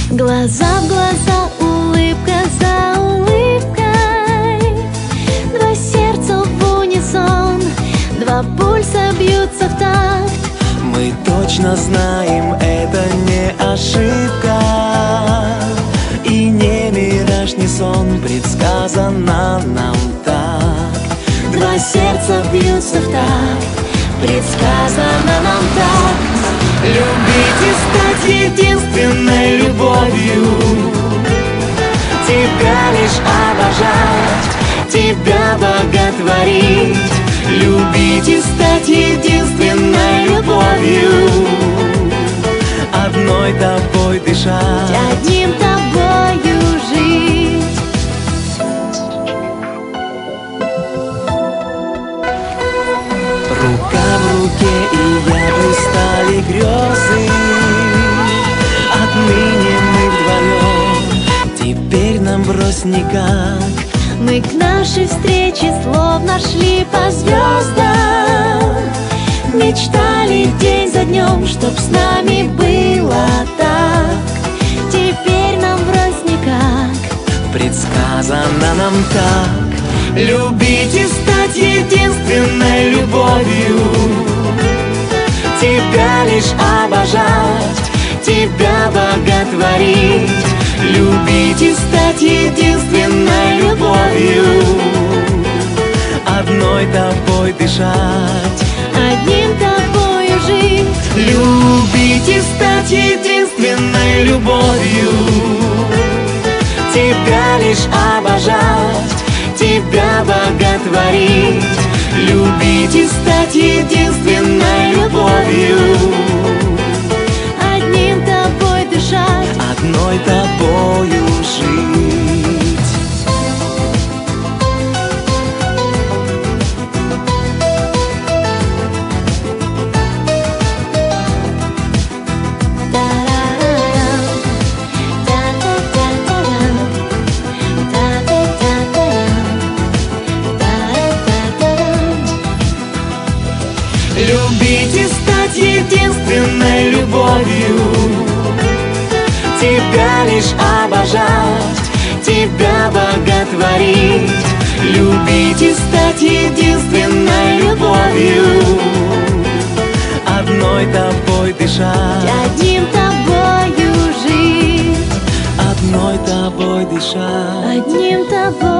Глаза в глаза, улыбка за улыбкой, два сердца в унисон, два пульса бьются в такт. Мы точно знаем, это не ошибка, и не мираж, не сон, предсказано нам так. Два сердца бьются в такт, предсказано нам так. Любить и стать единственной любовью, тебя лишь обожать, тебя боготворить. Любить и стать единственной любовью, одной тобой дышать, одним тобою жить. Рука в руке, и я бы стали грезы. Отныне мы вдвоем, теперь нам брось никак. Мы к нашей встрече словно шли по звездам, мечтали день за днем, чтоб с нами было так. Теперь нам врозь никак, предсказано нам так. Любить и стать единственной любовью, тебя лишь обожать, тебя боготворить. Любить и стать единственной любовью, одной тобой дышать, одним тобою жить. Любить и стать единственной любовью, тебя лишь обожать, тебя боготворить. Любить и стать единственной любовью, одним тобой дышать, одной тобою жить. Любить и стать единственной любовью, тебя лишь обожать, тебя боготворить. Любить и стать единственной любовью, одной тобой дышать, одним тобою жить, одной тобой дышать, одним тобой